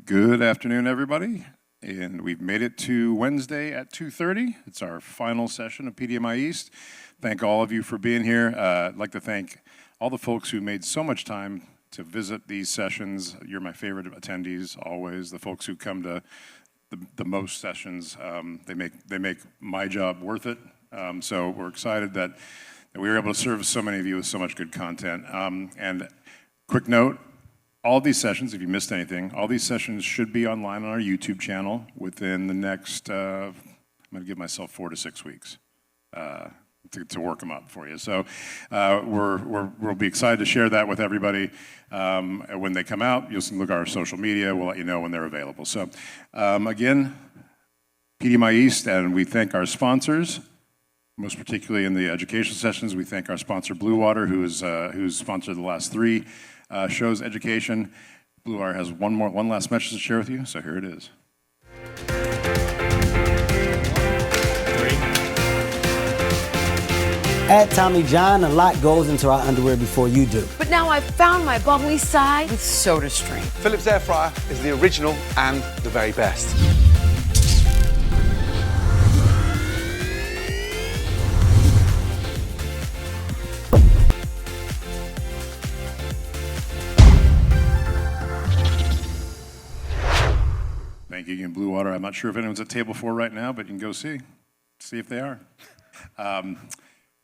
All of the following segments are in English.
Good afternoon, everybody. And we've made it to Wednesday at 2:30. It's our final session of PDMI East. Thank all of you for being here. I'd like to thank all the folks who made so much time to visit these sessions. You're my favorite attendees, always. The folks who come to the most sessions, they make my job worth it. So we're excited that we were able to serve so many of you with so much good content. And quick note, all these sessions, if you missed anything, all these sessions should be online on our YouTube channel within the next, I'm going to give myself 4 to 6 weeks to work them up for you. So we'll be excited to share that with everybody. When they come out, you'll look at our social media. We'll let you know when they're available. So again, PDMI East, and we thank our sponsors. Most particularly in the educational sessions, we thank our sponsor Blue Water, who's sponsored the last 3 shows education. Blue Water has one last message to share with you, so here it is. At Tommy John, a lot goes into our underwear before you do. But now I've found my bubbly side with SodaStream. Philips Air Fryer is the original and the very best. Thank you again, Blue Water. I'm not sure if anyone's at table 4 right now, but you can go see if they are.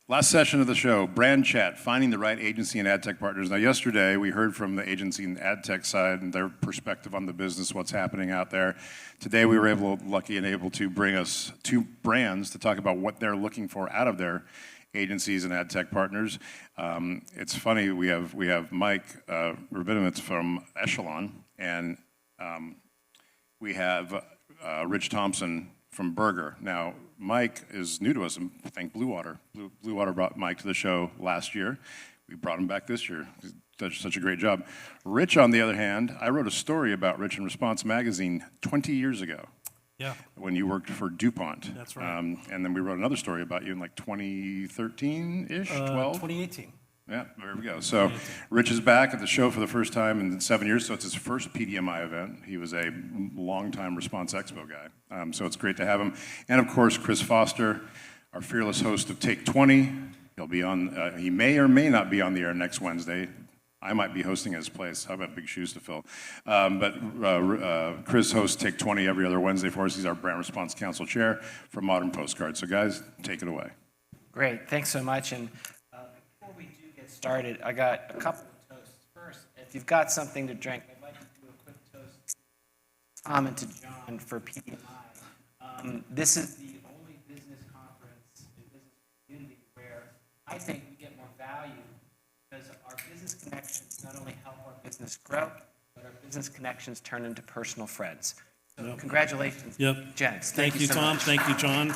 Last session of the show, brand chat, finding the right agency and ad tech partners. Now, yesterday we heard from the agency and ad tech side and their perspective on the business, what's happening out there. Today we were lucky and able to bring us 2 brands to talk about what they're looking for out of their agencies and ad tech partners. It's funny, we have Mike Rabinovitz from Echelon, and we have Rich Thompson from Burger. Now, Mike is new to us, and thank Blue Water. Blue Water brought Mike to the show last year. We brought him back this year. He does such a great job. Rich, on the other hand, I wrote a story about Rich in Response magazine 20 years ago. Yeah. When you worked for DuPont. That's right. And then we wrote another story about you in like 2013-ish, 12? 2018. Yeah, there we go. So Rich is back at the show for the first time in 7 years, so it's his first PDMI event. He was a longtime Response Expo guy, so it's great to have him. And of course, Chris Foster, our fearless host of Take 20. He'll be on, he may or may not be on the air next Wednesday. I might be hosting his place. I've got big shoes to fill. But Chris hosts Take 20 every other Wednesday for us. He's our Brand Response Council Chair for Modern Postcard. So guys, take it away. Great, thanks so much. And started, I got a couple of toasts. First, if you've got something to drink, I'd like to do a quick toast to Tom and to John for PDMI. This is the only business conference in business community where I think we get more value because our business connections not only help our business grow, but our business connections turn into personal friends. So congratulations, gents. Thank you, Tom. Thank you, John.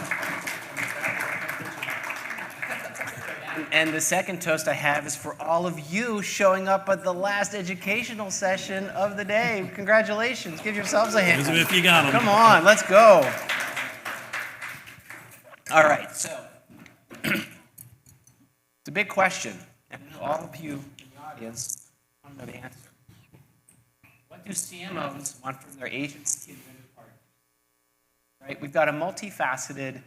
And the second toast I have is for all of you showing up at the last educational session of the day. Congratulations. Give yourselves a hand. If you got them. Come on, let's go. All right, so it's a big question, and all of you in the audience want to know the answer. What do CMOs want from their agency and vendor partners? Right? We've got a multifaceted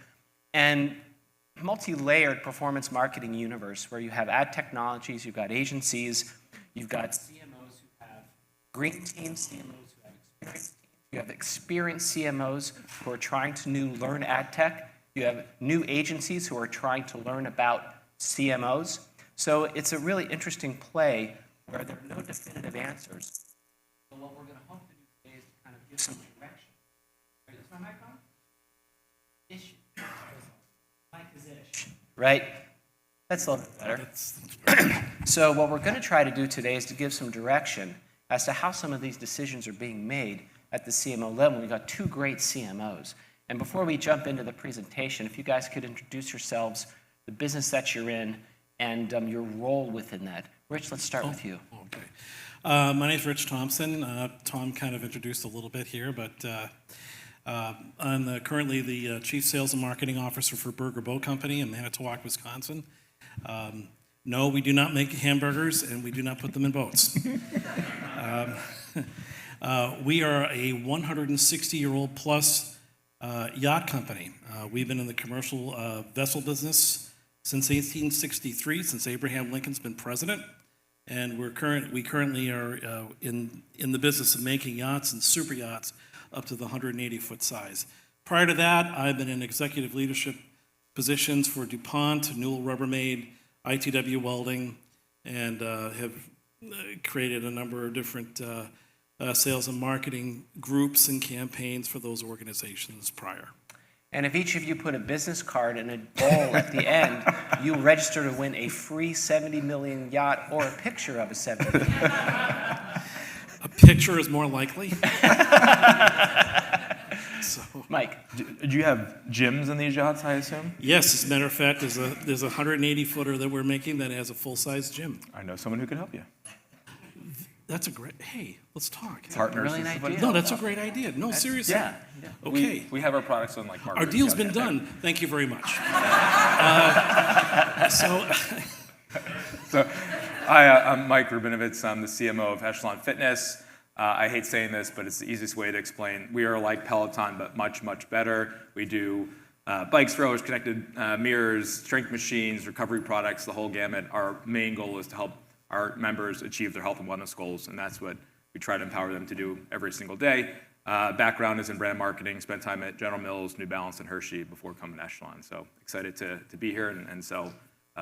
and multi-layered performance marketing universe where you have ad technologies, you've got agencies, you've got CMOs who have green teams, CMOs who have experienced teams, you have experienced CMOs who are trying to learn ad tech, you have new agencies who are trying to learn about CMOs. So it's a really interesting play where there are no definitive answers. So what we're going to hope to do today is to kind of give some direction. Is my mic on? Issue. Right? That's a little bit better. So what we're going to try to do today is to give some direction as to how some of these decisions are being made at the CMO level. We've got 2 great CMOs. And before we jump into the presentation, if you guys could introduce yourselves, the business that you're in, and your role within that. Rich, let's start with you. Okay. My name's Rich Thompson. Tom kind of introduced a little bit here, but I'm currently the Chief Sales and Marketing Officer for Burger Boat Company in Manitowoc, Wisconsin. No, we do not make hamburgers, and we do not put them in boats. We are a 160-year-old plus yacht company. We've been in the commercial vessel business since 1863, since Abraham Lincoln's been president, and we currently are in the business of making yachts and super yachts up to the 180-foot size. Prior to that, I've been in executive leadership positions for DuPont, Newell Rubbermaid, ITW Welding, and have created a number of different sales and marketing groups and campaigns for those organizations prior. And if each of you put a business card in a bowl at the end, you register to win a free 70 million yacht or a picture of a 70 million. A picture is more likely. So, Mike. Do you have gyms in these yachts, I assume? yes, as a matter of fact, there's a 180-footer that we're making that has a full-size gym. I know someone who could help you. That's a great, hey, let's talk. Partners. Brilliant is what- idea. No, that's a great idea. No, seriously. Yeah. Okay. We have our products on like Our Margaret. deal's been done. Thank you very much. So, hi, I'm Mike Rabinovitz. I'm the CMO of Echelon Fitness. I hate saying this, but it's the easiest way to explain. We are like Peloton, but much, much better. We do bikes, rowers, connected mirrors, strength machines, recovery products, the whole gamut. Our main goal is to help our members achieve their health and wellness goals, and that's what we try to empower them to do every single day. Background is in brand marketing, spent time at General Mills, New Balance, and Hershey before coming to Echelon. So excited to be here and sell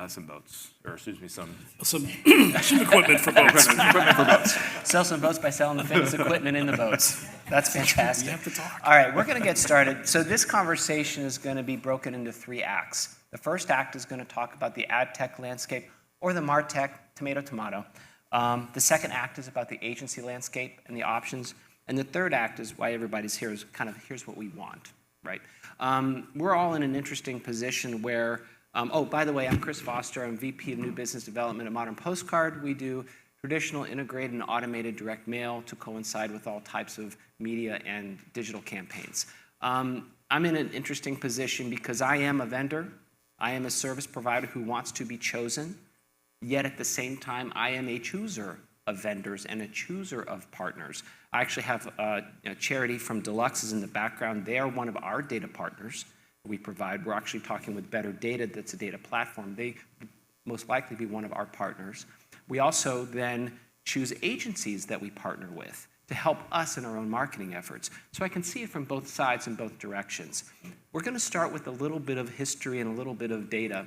some boats, or excuse me, some Equipment for boats. equipment for boats. Sell some boats by selling the fitness equipment in the boats. That's fantastic. We have to talk. All right, we're going to get started. So this conversation is going to be broken into 3 acts. The first act is going to talk about the ad tech landscape, or the MarTech, tomato. The second act is about the agency landscape and the options. And the third act is why everybody's here, is kind of here's what we want, right? We're all in an interesting position where, oh, by the way, I'm Chris Foster. I'm VP of New Business Development at Modern Postcard. We do traditional integrated and automated direct mail to coincide with all types of media and digital campaigns. I'm in an interesting position because I am a vendor. I am a service provider who wants to be chosen. Yet at the same time, I am a chooser of vendors and a chooser of partners. I actually have a charity from Deluxe is in the background. They are one of our data partners we provide. We're actually talking with Better Data, that's a data platform. They most likely be one of our partners. We also then choose agencies that we partner with to help us in our own marketing efforts. So I can see it from both sides and both directions. We're going to start with a little bit of history and a little bit of data.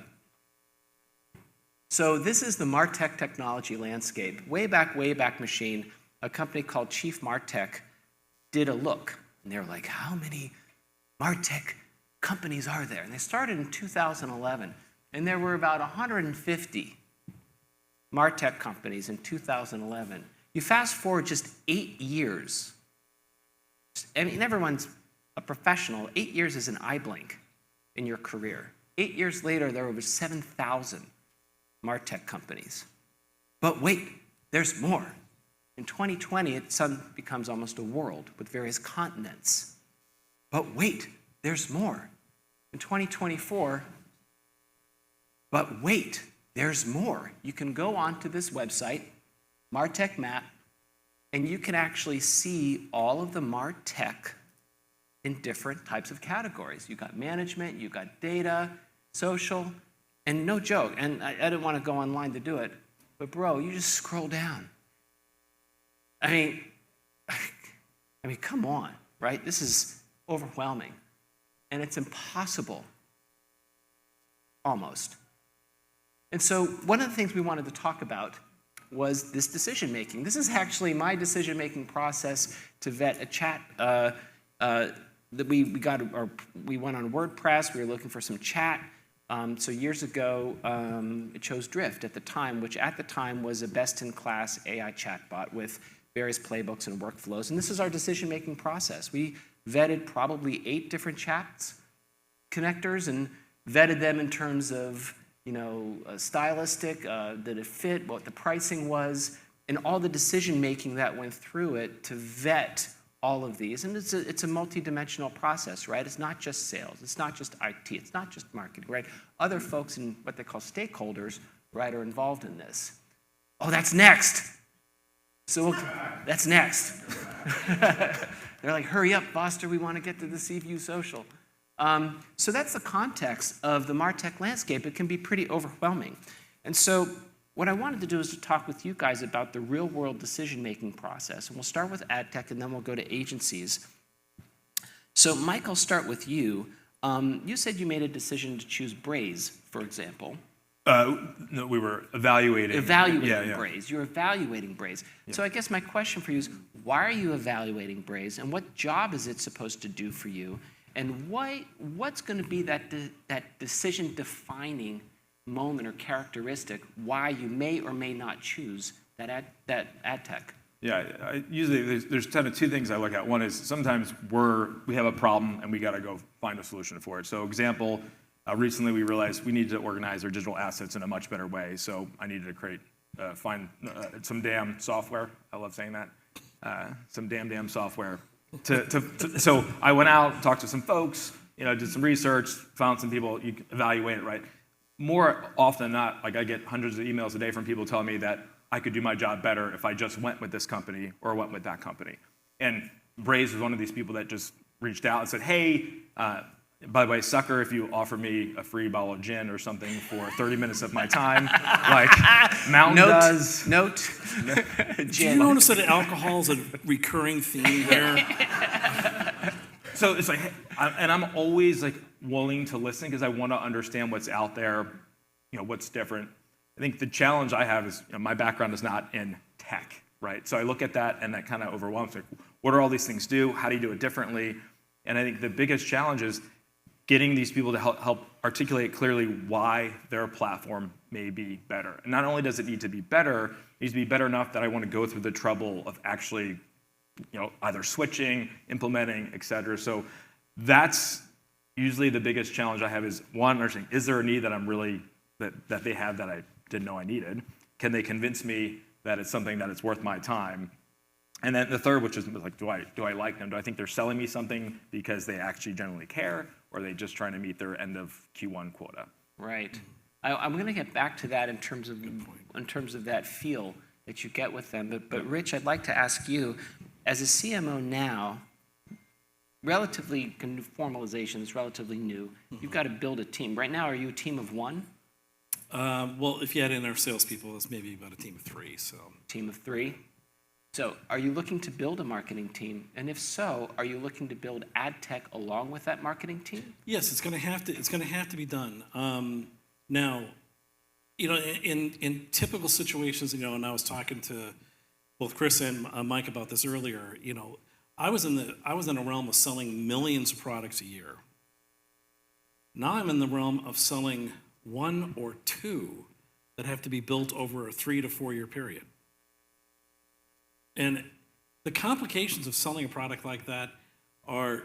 So this is the MarTech technology landscape. Way back machine, a company called Chief MarTech did a look. And they were like, how many MarTech companies are there? And they started in 2011. And there were about 150 MarTech companies in 2011. You fast forward just 8 years. I mean, everyone's a professional. 8 years is an eye blink in your career. 8 years later, there were over 7,000 MarTech companies. But wait, there's more. In 2020, it suddenly becomes almost a world with various continents. But wait, there's more. In 2024, but wait, there's more. You can go onto this website, MarTech Map, and you can actually see all of the MarTech in different types of categories. You got management, you got data, social, and no joke, and I didn't want to go online to do it, but bro, you just scroll down. I mean, come on, right? This is overwhelming, and it's impossible, almost. And so one of the things we wanted to talk about was this decision-making. This is actually my decision-making process to vet a chat that we went on WordPress. We were looking for some chat. So years ago, it chose Drift at the time, which at the time was a best-in-class AI chatbot with various playbooks and workflows. And this is our decision-making process. We vetted probably 8 different chats connectors and vetted them in terms of, stylistic, did it fit, what the pricing was, and all the decision-making that went through it to vet all of these. And it's a multi-dimensional process, right? It's not just sales. It's not just IT. It's not just marketing, right? Other folks in what they call stakeholders, right, are involved in this. Oh, that's next. So that's next. They're like, hurry up, Foster, we want to get to the Seaview Social. So that's the context of the MarTech landscape. It can be pretty overwhelming. And so what I wanted to do is to talk with you guys about the real-world decision-making process. And we'll start with ad tech, and then we'll go to agencies. So Mike, I'll start with you. You said you made a decision to choose Braze, for example. No, we were evaluating. Braze. You're evaluating Braze. Yeah. So I guess my question for you is, why are you evaluating Braze, and what job is it supposed to do for you? And what's going to be that decision-defining moment or characteristic why you may or may not choose that ad tech? Yeah, usually there's kind of two things I look at. One is sometimes we have a problem and we got to go find a solution for it. So example, recently we realized we needed to organize our digital assets in a much better way. So I needed to find some damn software. I love saying that. Some damn software. So I went out, talked to some folks, did some research, found some people. You can evaluate it, right? More often than not, like I get hundreds of emails a day from people telling me that I could do my job better if I just went with this company or went with that company. And Braze was one of these people that just reached out and said, hey, by the way, sucker, if you offer me a free bottle of gin or something for 30 minutes of my time, like Mountain does. Note. Did you notice that alcohol is a recurring theme there? So it's like, and I'm always like willing to listen because I want to understand what's out there, what's different. I think the challenge I have is my background is not in tech, right? So I look at that and that kind of overwhelms me. What do all these things do? How do you do it differently? And I think the biggest challenge is getting these people to help articulate clearly why their platform may be better. And not only does it need to be better, it needs to be better enough that I want to go through the trouble of actually, either switching, implementing, et cetera. So that's usually the biggest challenge I have is one, understanding, is there a need that I'm really, that they have that I didn't know I needed? Can they convince me that it's something that it's worth my time? And then the third, which is like, do I like them? Do I think they're selling me something because they actually genuinely care, or are they just trying to meet their end of Q1 quota? Right. I'm going to get back to that in terms of that feel that you get with them. But Rich, I'd like to ask you, as a CMO now, formalization is relatively new. You've got to build a team. Right now, are you a team of one? Well, if you add in our salespeople, it's maybe about a team of three. So. Team of three. So are you looking to build a marketing team? And if so, are you looking to build ad tech along with that marketing team? Yes, it's going to have to be done. Now, in typical situations, and I was talking to both Chris and Mike about this earlier. I was in a realm of selling millions of products a year. Now I'm in the realm of selling one or two that have to be built over a 3 to 4 year period. And the complications of selling a product like that are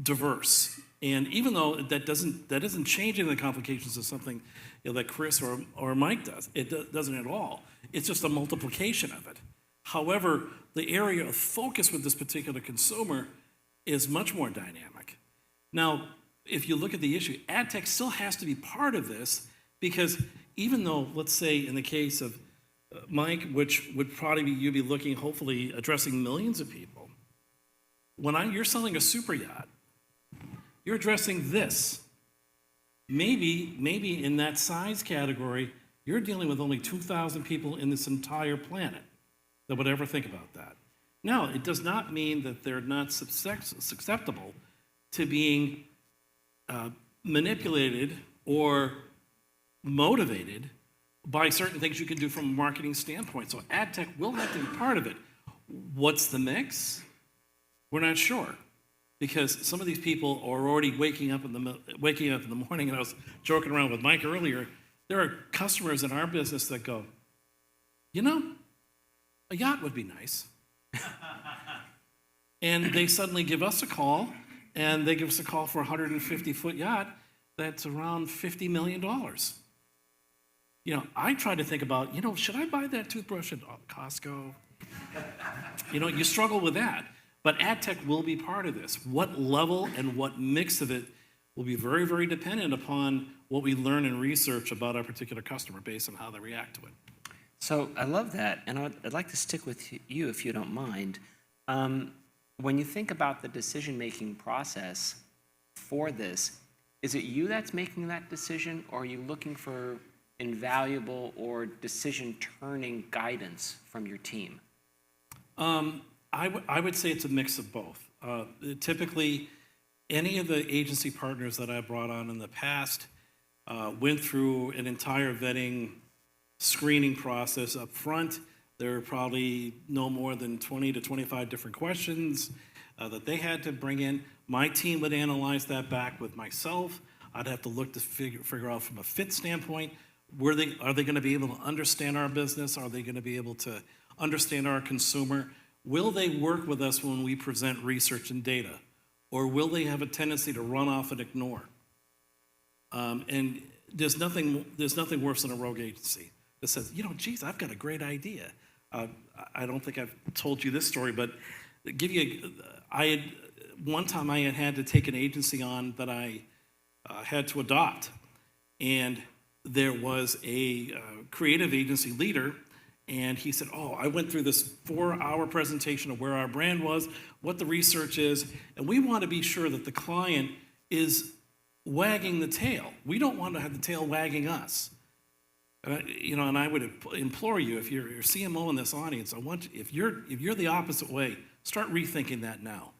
diverse. And even though that doesn't change any of the complications of something that Chris or Mike does, it doesn't at all. It's just a multiplication of it. However, the area of focus with this particular consumer is much more dynamic. Now, if you look at the issue, ad tech still has to be part of this, because even though, let's say in the case of Mike, which would probably be you'd be looking, hopefully addressing millions of people, when you're selling a super yacht, you're addressing this. Maybe in that size category, you're dealing with only 2,000 people in this entire planet that would ever think about that. Now, it does not mean that they're not susceptible to being manipulated or motivated by certain things you can do from a marketing standpoint. So ad tech will have to be part of it. What's the mix? We're not sure, because some of these people are already waking up in the morning. And I was joking around with Mike earlier. There are customers in our business that go, a yacht would be nice. And they suddenly give us a call, and they give us a call for a 150-foot yacht that's around $50 million. I try to think about, should I buy that toothbrush at Costco? You struggle with that. But ad tech will be part of this. What level and what mix of it will be very, very dependent upon what we learn and research about our particular customer base and how they react to it. So I love that, and I'd like to stick with you if you don't mind. When you think about the decision-making process for this, is it you that's making that decision, or are you looking for invaluable or decision-turning guidance from your team? I would say it's a mix of both. Typically, any of the agency partners that I brought on in the past went through an entire vetting screening process up front. There were probably no more than 20 to 25 different questions that they had to bring in. My team would analyze that back with myself. I'd have to look to figure out from a fit standpoint, are they going to be able to understand our business? Are they going to be able to understand our consumer? Will they work with us when we present research and data? Or will they have a tendency to run off and ignore? And there's nothing worse than a rogue agency that says, geez, I've got a great idea. I don't think I've told you this story, but one time I had to take an agency on that I had to adopt. And there was a creative agency leader, and he said, I went through this 4-hour presentation of where our brand was, what the research is, and we want to be sure that the client is wagging the tail. We don't want to have the tail wagging us. And I would implore you, if you're a CMO in this audience, if you're the opposite way, start rethinking that now.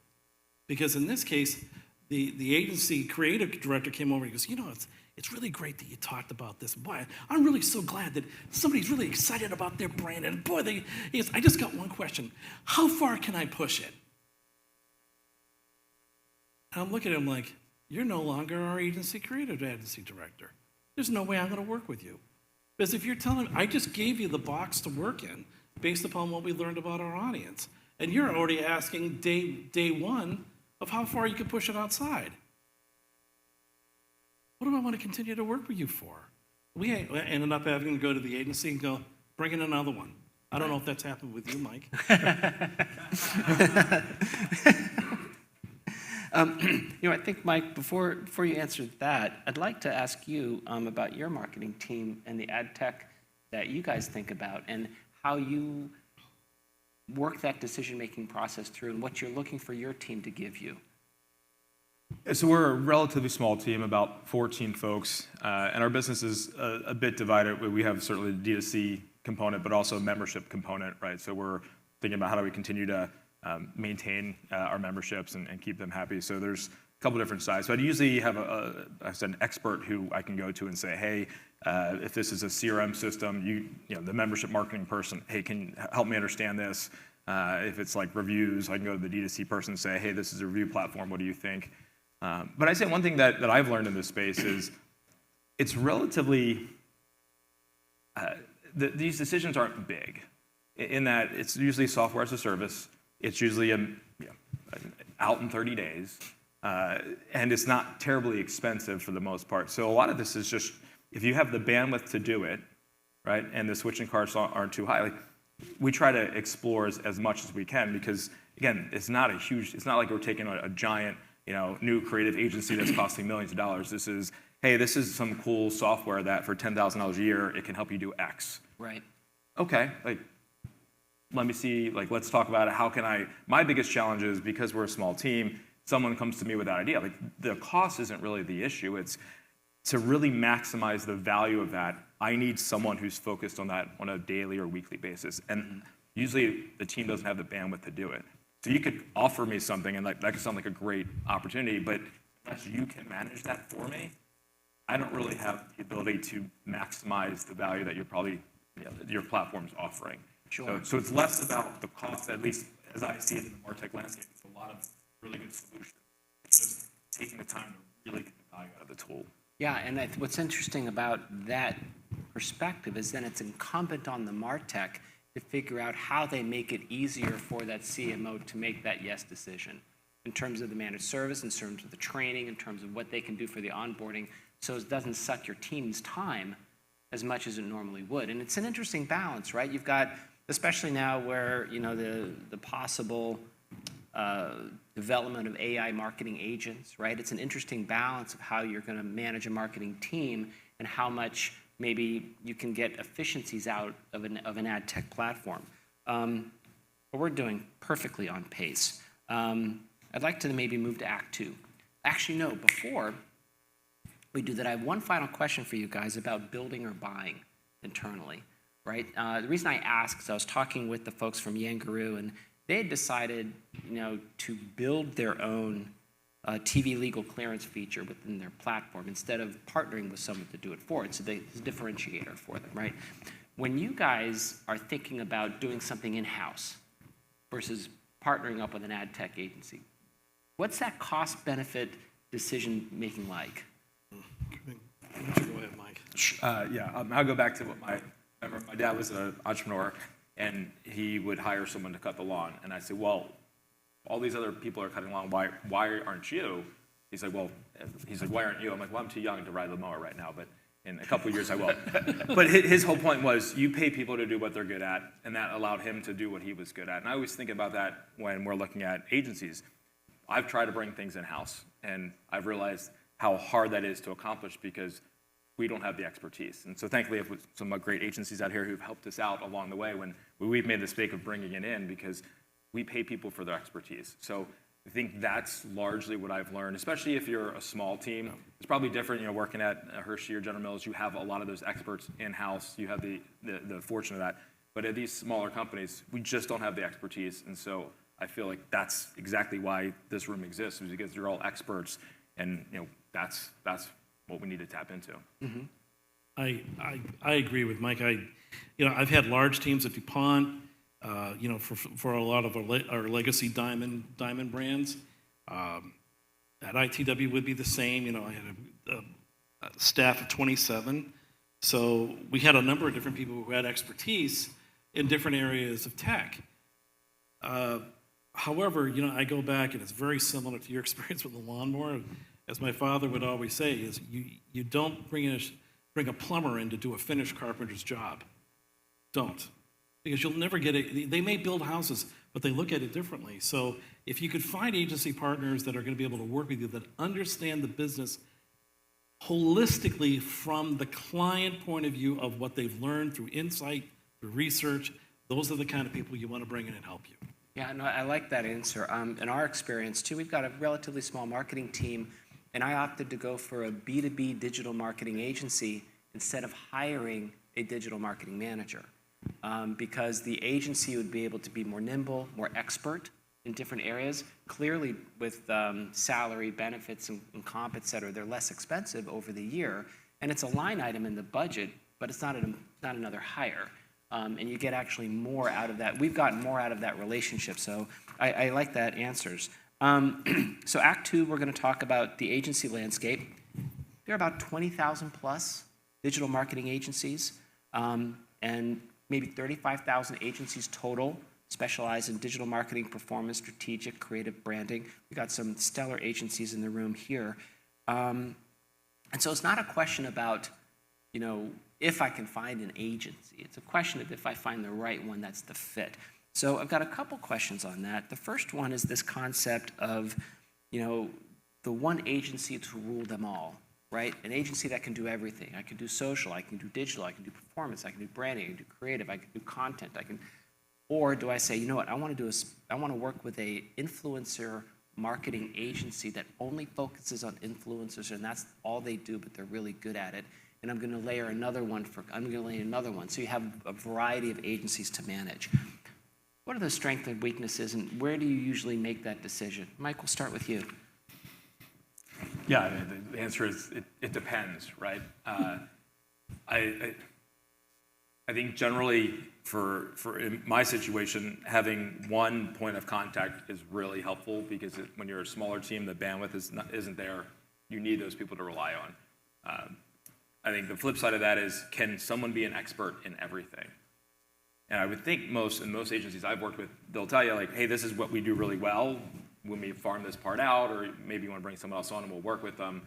Because in this case, the agency creative director came over and he goes, it's really great that you talked about this. Boy, I'm really so glad that somebody's really excited about their brand. And boy, he goes, I just got one question. How far can I push it? And I'm looking at him like, you're no longer our creative agency director. There's no way I'm going to work with you. Because if you're telling me, I just gave you the box to work in based upon what we learned about our audience. And you're already asking day one of how far you can push it outside. What do I want to continue to work with you for? We ended up having to go to the agency and go, bring in another one. I don't know if that's happened with you, Mike. I think, Mike, before you answer that, I'd like to ask you about your marketing team and the ad tech that you guys think about and how you work that decision-making process through and what you're looking for your team to give you. So we're a relatively small team, about 14 folks, and our business is a bit divided. We have certainly the D2C component, but also a membership component, right? So we're thinking about how do we continue to maintain our memberships and keep them happy. So there's a couple different sides. So I'd usually have an expert who I can go to and say, hey, if this is a CRM system, the membership marketing person, hey, can you help me understand this? If it's like reviews, I can go to the D2C person and say, hey, this is a review platform, what do you think? But I'd say one thing that I've learned in this space is it's relatively, these decisions aren't big in that it's usually software as a service. It's usually out in 30 days, and it's not terribly expensive for the most part. So a lot of this is just, if you have the bandwidth to do it, right, and the switching costs aren't too high, we try to explore as much as we can because, again, it's not like we're taking a giant, new creative agency that's costing millions of dollars. This is some cool software that for $10,000 a year, it can help you do X. Right. Okay, let me see, let's talk about it. My biggest challenge is because we're a small team, someone comes to me with that idea. The cost isn't really the issue. It's to really maximize the value of that. I need someone who's focused on that on a daily or weekly basis. And usually the team doesn't have the bandwidth to do it. So you could offer me something and that could sound like a great opportunity, but unless you can manage that for me, I don't really have the ability to maximize the value that your platform's offering. Sure. So it's less about the cost, at least as I see it in the MarTech landscape. It's a lot of really good solutions. It's just taking the time to really get the value out of the tool. Yeah, and what's interesting about that perspective is then it's incumbent on the MarTech to figure out how they make it easier for that CMO to make that yes decision in terms of the managed service, in terms of the training, in terms of what they can do for the onboarding, so it doesn't suck your team's time as much as it normally would. And it's an interesting balance, right? You've got, especially now where the possible development of AI marketing agents, right? It's an interesting balance of how you're going to manage a marketing team and how much maybe you can get efficiencies out of an ad tech platform. But we're doing perfectly on pace. I'd like to maybe move to Act 2. Actually, no, before we do that, I have one final question for you guys about building or buying internally, right? The reason I ask is I was talking with the folks from Yangaroo, and they had decided, to build their own TV legal clearance feature within their platform instead of partnering with someone to do it for it. So it's a differentiator for them, right? When you guys are thinking about doing something in-house versus partnering up with an ad tech agency, what's that cost-benefit decision-making like? Why don't you go ahead, Mike? I'll go back to what my dad was an entrepreneur, and he would hire someone to cut the lawn. And I said, well, all these other people are cutting lawn. Why aren't you? He's like, why aren't you? I'm like, well, I'm too young to ride the mower right now, but in a couple of years I will. But his whole point was you pay people to do what they're good at, and that allowed him to do what he was good at. And I always think about that when we're looking at agencies. I've tried to bring things in-house, and I've realized how hard that is to accomplish because we don't have the expertise. And so thankfully, I have some great agencies out here who've helped us out along the way when we've made the mistake of bringing it in because we pay people for their expertise. So I think that's largely what I've learned, especially if you're a small team. It's probably different, working at Hershey or General Mills, you have a lot of those experts in-house. You have the fortune of that. But at these smaller companies, we just don't have the expertise. And so I feel like that's exactly why this room exists, is because you're all experts, and that's what we need to tap into. Mm-hmm. I agree with Mike. I've had large teams at DuPont. For a lot of our legacy diamond brands. At ITW would be the same. I had a staff of 27. So we had a number of different people who had expertise in different areas of tech. However, I go back, and it's very similar to your experience with the lawnmower. As my father would always say, is you don't bring a plumber in to do a finished carpenter's job. Don't. Because you'll never get it. They may build houses, but they look at it differently. So if you could find agency partners that are going to be able to work with you, that understand the business holistically from the client point of view of what they've learned through insight, through research, those are the kind of people you want to bring in and help you. Yeah, no, I like that answer. In our experience, too, we've got a relatively small marketing team, and I opted to go for a B2B digital marketing agency instead of hiring a digital marketing manager. Because the agency would be able to be more nimble, more expert in different areas. Clearly, with salary, benefits, and comp, et cetera, they're less expensive over the year. And it's a line item in the budget, but it's not another hire. And you get actually more out of that. We've gotten more out of that relationship, so I like that answers. So Act 2, we're going to talk about the agency landscape. There are about 20,000 plus digital marketing agencies. And maybe 35,000 agencies total specialize in digital marketing, performance, strategic, creative branding. We've got some stellar agencies in the room here. And so it's not a question about, if I can find an agency. It's a question of if I find the right one that's the fit. So I've got a couple questions on that. The first one is this concept of, the one agency to rule them all. Right? An agency that can do everything. I can do social, I can do digital, I can do performance, I can do branding, I can do creative, I can do content, or do I say, you know what, I want to work with a influencer marketing agency that only focuses on influencers, and that's all they do, but they're really good at it. And I'm going to layer another one. So you have a variety of agencies to manage. What are the strengths and weaknesses, and where do you usually make that decision? Mike, we'll start with you. Yeah, the answer is it depends, right? I think generally for in my situation, having one point of contact is really helpful because when you're a smaller team, the bandwidth isn't there. You need those people to rely on. I think the flip side of that is, can someone be an expert in everything? And I would think most agencies I've worked with, they'll tell you hey, this is what we do really well. When we farm this part out, or maybe you want to bring someone else on and we'll work with them.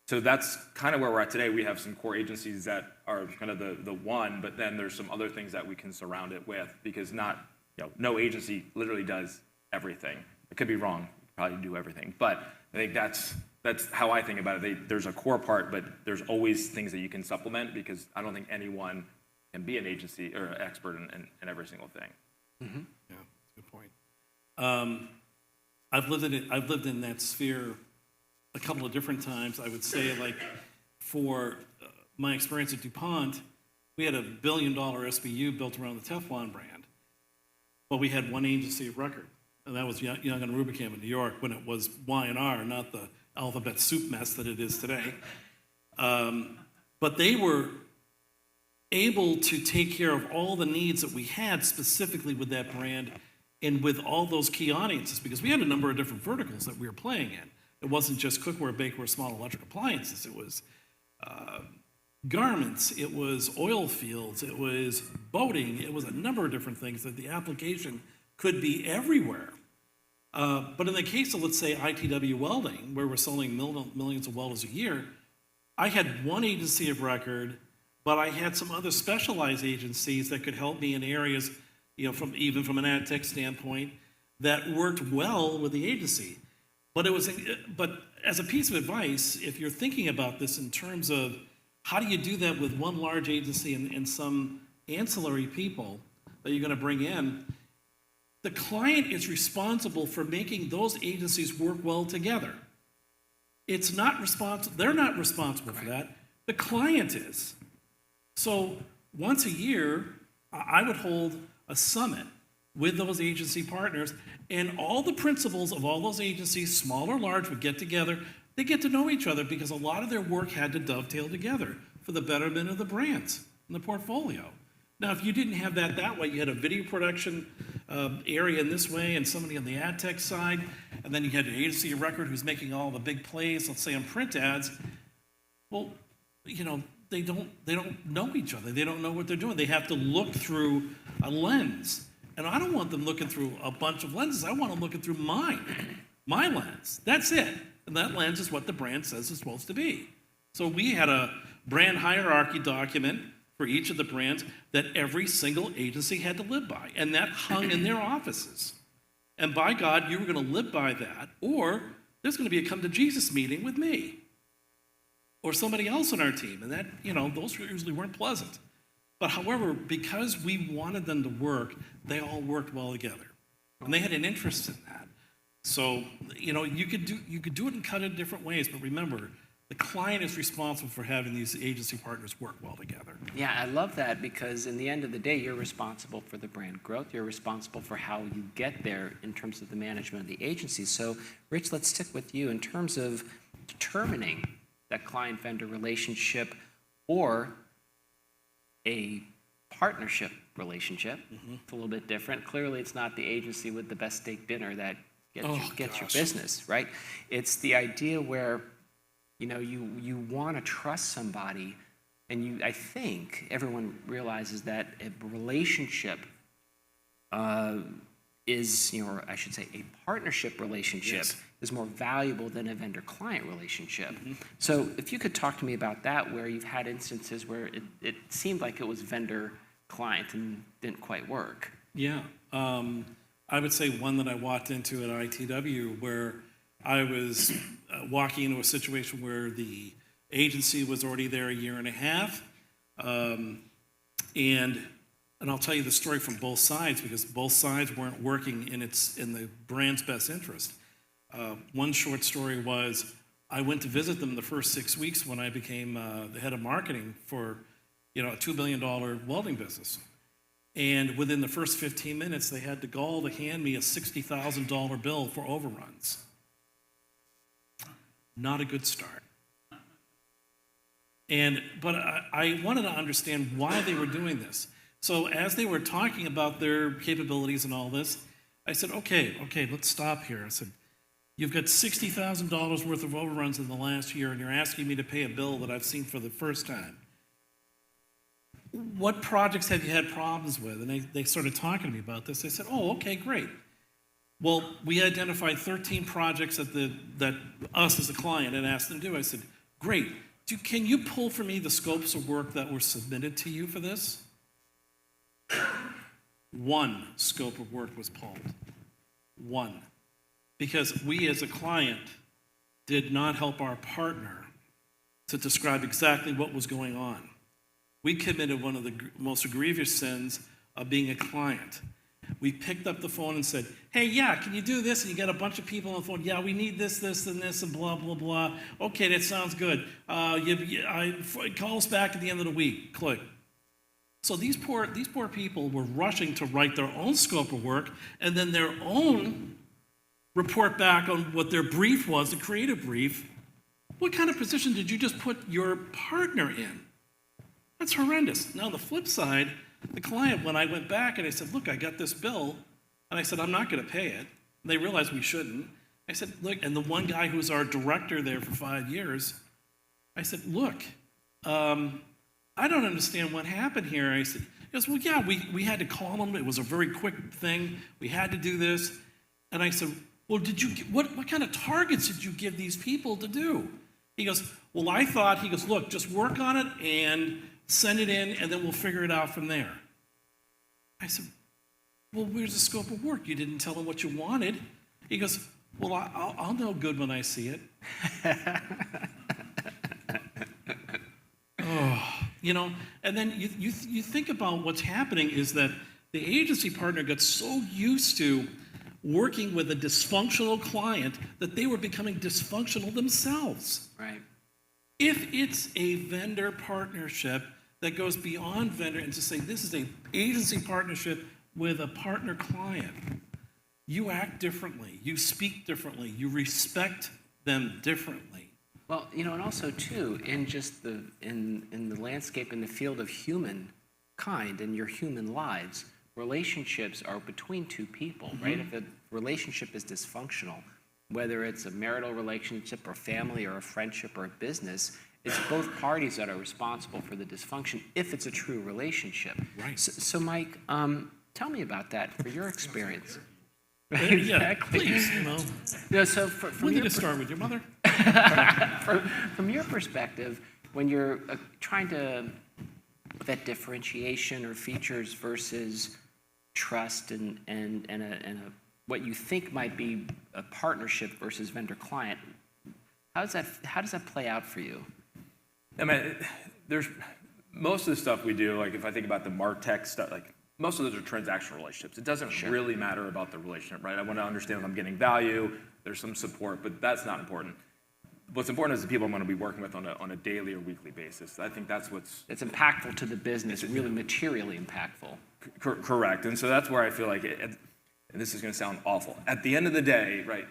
So that's kind of where we're at today. We have some core agencies that are kind of the one, but then there's some other things that we can surround it with because no agency literally does everything. It could be wrong, probably do everything. But I think that's that's how I think about it. There's a core part, but there's always things that you can supplement because I don't think anyone can be an agency or an expert in every single thing. Yeah, good point. I've lived in that sphere a couple of different times. I would say, like, for my experience at DuPont, we had $1 billion SBU built around the Teflon brand, but we had one agency of record, and that was Young and Rubicam in New York when it was Y&R, not the alphabet soup mess that it is today. But they were able to take care of all the needs that we had specifically with that brand and with all those key audiences, because we had a number of different verticals that we were playing in. It wasn't just cookware, bakeware, small electric appliances. It was garments, it was oil fields, it was boating, it was a number of different things that the application could be everywhere. But in the case of, let's say, ITW welding, where we're selling millions of welders a year, I had one agency of record, but I had some other specialized agencies that could help me in areas, even from an ad tech standpoint, that worked well with the agency. But as a piece of advice, if you're thinking about this in terms of how do you do that with one large agency and some ancillary people that you're going to bring in, the client is responsible for making those agencies work well together. They're not responsible for that. The client is. So once a year, I would hold a summit with those agency partners, and all the principals of all those agencies, small or large, would get together. They get to know each other because a lot of their work had to dovetail together for the betterment of the brands and the portfolio. Now, if you didn't have that way, you had a video production area in this way and somebody on the ad tech side, and then you had an agency of record who's making all the big plays, let's say on print ads. Well, they don't know each other. They don't know what they're doing. They have to look through a lens. And I don't want them looking through a bunch of lenses. I want them looking through my lens. That's it. And that lens is what the brand says it's supposed to be. So we had a brand hierarchy document for each of the brands that every single agency had to live by. And that hung in their offices. And by God, you were going to live by that, or there's going to be a come to Jesus meeting with me or somebody else on our team. And that, those usually weren't pleasant. But however, because we wanted them to work, they all worked well together. And they had an interest in that. So, you could do it and cut it in different ways, but remember, the client is responsible for having these agency partners work well together. Yeah, I love that, because in the end of the day, you're responsible for the brand growth. You're responsible for how you get there in terms of the management of the agency. So, Rich, let's stick with you in terms of determining that client-vendor relationship or a partnership relationship. It's a little bit different. Clearly, it's not the agency with the best steak dinner that gets your business, right? It's the idea where you want to trust somebody, and I think everyone realizes that a relationship is, or I should say a partnership relationship is more valuable than a vendor-client relationship. So if you could talk to me about that, where you've had instances where it seemed like it was vendor-client and didn't quite work. Yeah. I would say one that I walked into at ITW, where I was walking into a situation where the agency was already there a year and a half, and I'll tell you the story from both sides, because both sides weren't working in the brand's best interest. One short story was, I went to visit them the first 6 weeks when I became the head of marketing for a $2 billion welding business. And within the first 15 minutes, they had the gall to hand me a $60,000 bill for overruns. Not a good start. But I wanted to understand why they were doing this. So as they were talking about their capabilities and all this, I said, okay, let's stop here. I said, you've got $60,000 worth of overruns in the last year, and you're asking me to pay a bill that I've seen for the first time. What projects have you had problems with? And they started talking to me about this. They said, oh, okay, great. Well, we identified 13 projects that us as a client had asked them to do. I said, great. Can you pull for me the scopes of work that were submitted to you for this? One scope of work was pulled. One. Because we as a client did not help our partner to describe exactly what was going on. We committed one of the most egregious sins of being a client. We picked up the phone and said, hey, yeah, can you do this? And you got a bunch of people on the phone. Yeah, we need this, this, and this, and blah, blah, blah. Okay, that sounds good. Call us back at the end of the week. Click. So these poor people were rushing to write their own scope of work and then their own report back on what their brief was, the creative brief. What kind of position did you just put your partner in? That's horrendous. Now, on the flip side, the client, when I went back and I said, look, I got this bill, and I said, I'm not going to pay it. And they realized we shouldn't. I said, look, and the one guy who was our director there for 5 years, I said, look, I don't understand what happened here. I said, he goes, well, yeah, we had to call him. It was a very quick thing. We had to do this. And I said, well, what kind of targets did you give these people to do? He goes, well, I thought, he goes, look, just work on it and send it in, and then we'll figure it out from there. I said, well, where's the scope of work? You didn't tell them what you wanted. He goes, well, I'll know good when I see it. And then you think about what's happening is that the agency partner got so used to working with a dysfunctional client that they were becoming dysfunctional themselves. Right. If it's a vendor partnership that goes beyond vendor and to say this is an agency partnership with a partner client, you act differently, you speak differently, you respect them differently. Well, and also too, in just in the landscape, in the field of humankind and your human lives, relationships are between two people, right? If a relationship is dysfunctional, whether it's a marital relationship or family or a friendship or a business, it's both parties that are responsible for the dysfunction if it's a true relationship. Right. So Mike, tell me about that for your experience. Yeah, please, Yeah, so from we need your to start with your mother. from your perspective, when you're trying to vet differentiation or features versus trust and what you think might be a partnership versus vendor-client, how does that play out for you? I mean, there's most of the stuff we do, like if I think about the MarTech stuff, like most of those are transactional relationships. It doesn't really matter about the relationship, right? I want to understand if I'm getting value, there's some support, but that's not important. What's important is the people I'm going to be working with on a daily or weekly basis. I think that's what's... It's impactful to the business, really materially impactful. Correct. And so that's where I feel like, and this is going to sound awful, at the end of the day, right,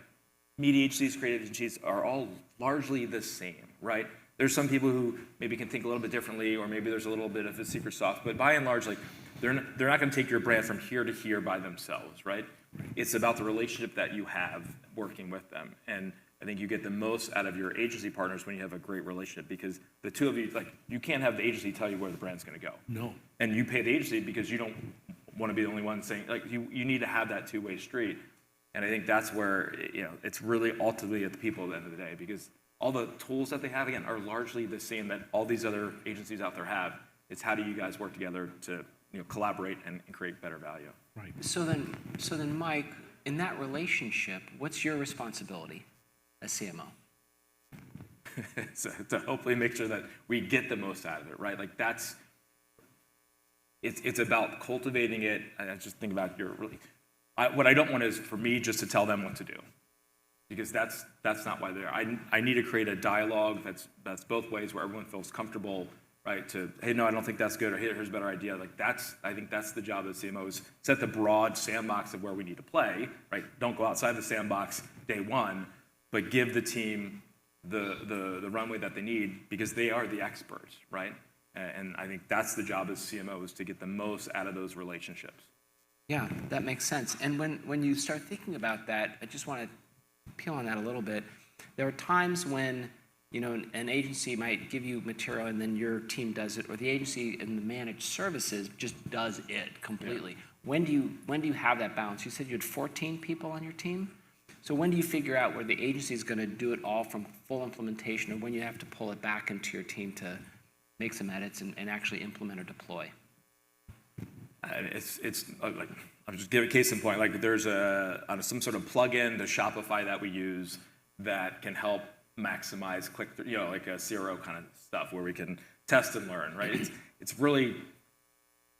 media agencies, creative agencies are all largely the same, right? There's some people who maybe can think a little bit differently, or maybe there's a little bit of a secret sauce, but by and large, like, they're not going to take your brand from here to here by themselves, right? It's about the relationship that you have working with them. And I think you get the most out of your agency partners when you have a great relationship, because the two of you, like, you can't have the agency tell you where the brand's going to go. No. And you pay the agency because you don't want to be the only one saying, like, you need to have that two-way street. And I think that's where, it's really ultimately at the people at the end of the day, because all the tools that they have, again, are largely the same that all these other agencies out there have. It's how do you guys work together to collaborate and create better value. Right. So then, Mike, in that relationship, what's your responsibility as CMO? So to hopefully make sure that we get the most out of it, right? Like it's about cultivating it. I just think about what I don't want is for me just to tell them what to do, because that's not why they're there. I need to create a dialogue that's both ways, where everyone feels comfortable, right? To, hey, no, I don't think that's good, or hey, here's a better idea. Like I think that's the job of CMOs. Set the broad sandbox of where we need to play, right? Don't go outside the sandbox day one, but give the team the runway that they need, because they are the experts, right? And I think that's the job as CMOs, to get the most out of those relationships. Yeah, that makes sense. And when you start thinking about that, I just want to peel on that a little bit. There are times when an agency might give you material and then your team does it, or the agency in the managed services just does it completely. Yeah. When do you have that balance? You said you had 14 people on your team. So when do you figure out where the agency is going to do it all from full implementation, or when you have to pull it back into your team to make some edits and actually implement or deploy? It's like, I'll just give a case in point. Like there's some sort of plugin to Shopify that we use that can help maximize click, like a CRO kind of stuff where we can test and learn, right? It's really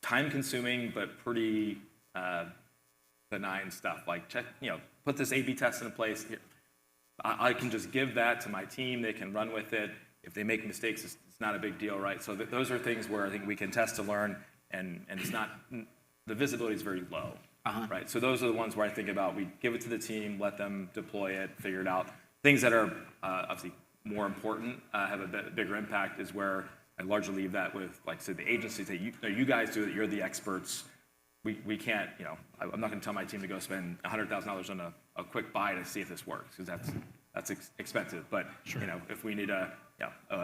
time consuming, but pretty benign stuff. Like check, put this A/B test into place. I can just give that to my team. They can run with it. If they make mistakes, it's not a big deal, right? So those are things where I think we can test and learn, and it's not, the visibility is very low, right? So those are the ones where I think about, we give it to the team, let them deploy it, figure it out. Things that are obviously more important, have a bigger impact, is where I largely leave that with, like, say, the agencies that you guys do it, you're the experts. We can't, I'm not going to tell my team to go spend $100,000 on a quick buy to see if this works, because that's expensive. But if we need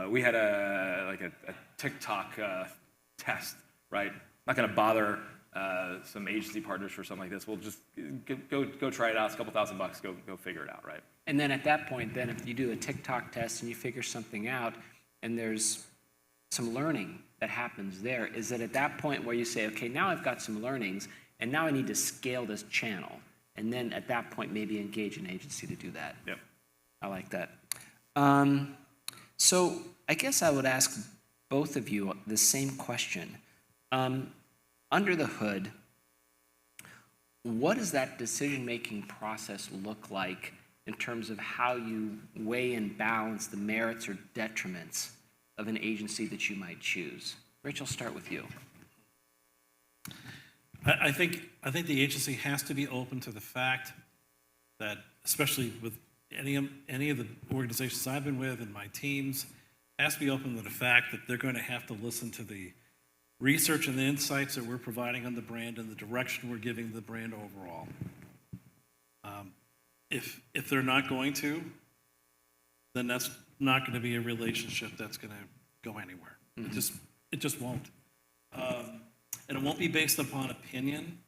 we had a TikTok test, right? Not going to bother some agency partners for something like this. We'll just go try it out. It's a couple $1,000. Go figure it out, right? And then at that point, then if you do a TikTok test and you figure something out, and there's some learning that happens there, is that at that point where you say, okay, now I've got some learnings, and now I need to scale this channel, and then at that point maybe engage an agency to do that. Yep. I like that. So I guess I would ask both of you the same question. Under the hood, what does that decision-making process look like in terms of how you weigh and balance the merits or detriments of an agency that you might choose? Rich, I'll start with you. I think the agency has to be open to the fact that, especially with any of the organizations I've been with and my teams, has to be open to the fact that they're going to have to listen to the research and the insights that we're providing on the brand and the direction we're giving the brand overall. If they're not going to, then that's not going to be a relationship that's going to go anywhere. Mm-hmm. It just won't. And it won't be based upon opinion.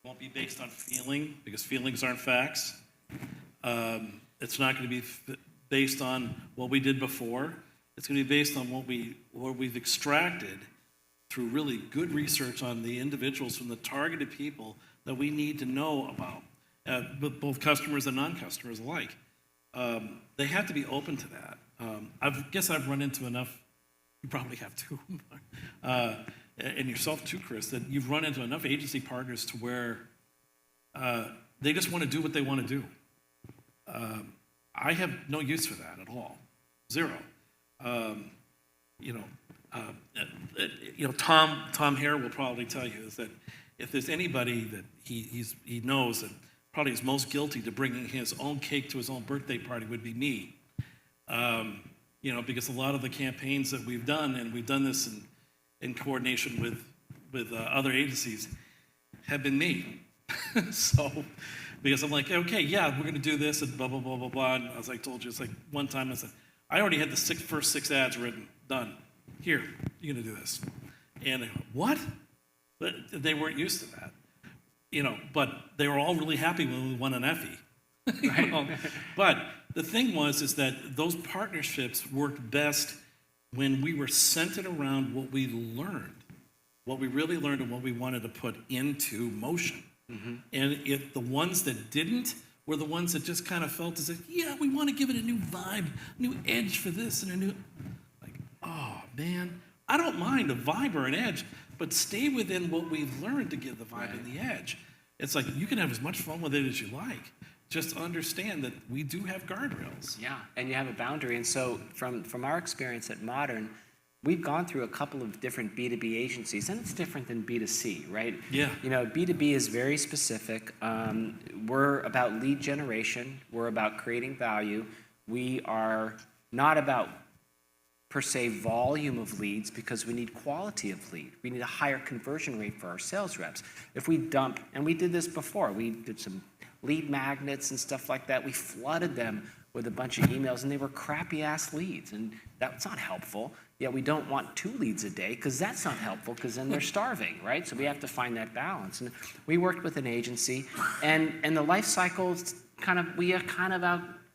It won't be based on feeling, because feelings aren't facts. It's not going to be based on what we did before. It's going to be based on what we've extracted through really good research on the individuals from the targeted people that we need to know about, both customers and non-customers alike. They have to be open to that. I guess I've run into enough, you probably have too, and yourself too, Chris, that you've run into enough agency partners to where they just want to do what they want to do. I have no use for that at all. Zero. Tom Hare will probably tell you is that if there's anybody that he knows that probably is most guilty to bringing his own cake to his own birthday party would be me. Because a lot of the campaigns that we've done, and we've done this in coordination with other agencies, have been me. So, because I'm like, okay, yeah, we're going to do this and blah, blah, blah, blah, blah. And as I told you, it's like one time I said, I already had the first six ads written, done. Here, you're going to do this. And they go, what? But they weren't used to that. But they were all really happy when we won an Effie. Right. But the thing is that those partnerships worked best when we were centered around what we learned, what we really learned, and what we wanted to put into motion. Mm-hmm. And if the ones that didn't were the ones that just kind of felt as if, yeah, we want to give it a new vibe, new edge for this, and a new, like, oh man, I don't mind a vibe or an edge, but stay within what we've learned to give the vibe and the edge. It's like you can have as much fun with it as you like. Just understand that we do have guardrails. Yeah, and you have a boundary. And so from our experience at Modern, we've gone through a couple of different B2B agencies, and it's different than B2C, right? Yeah. B2B is very specific. We're about lead generation. We're about creating value. We are not about, per se, volume of leads, because we need quality of lead. We need a higher conversion rate for our sales reps. If we dump, and we did this before, we did some lead magnets and stuff like that. We flooded them with a bunch of emails, and they were crappy-ass leads, and that's not helpful. Yet we don't want 2 leads a day, because that's not helpful, because then they're starving, right? So we have to find that balance. And we worked with an agency, and the life cycles we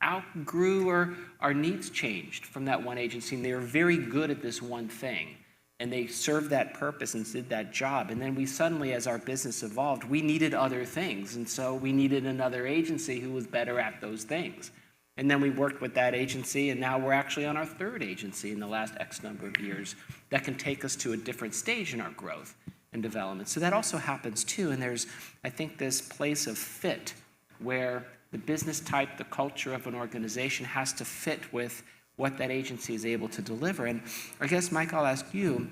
outgrew, or our needs changed from that one agency, and they were very good at this one thing. And they served that purpose and did that job. And then we suddenly, as our business evolved, we needed other things. And so we needed another agency who was better at those things. And then we worked with that agency, and now we're actually on our third agency in the last X number of years that can take us to a different stage in our growth and development. So that also happens too, and there's, I think, this place of fit where the business type, the culture of an organization has to fit with what that agency is able to deliver. And I guess, Mike, I'll ask you,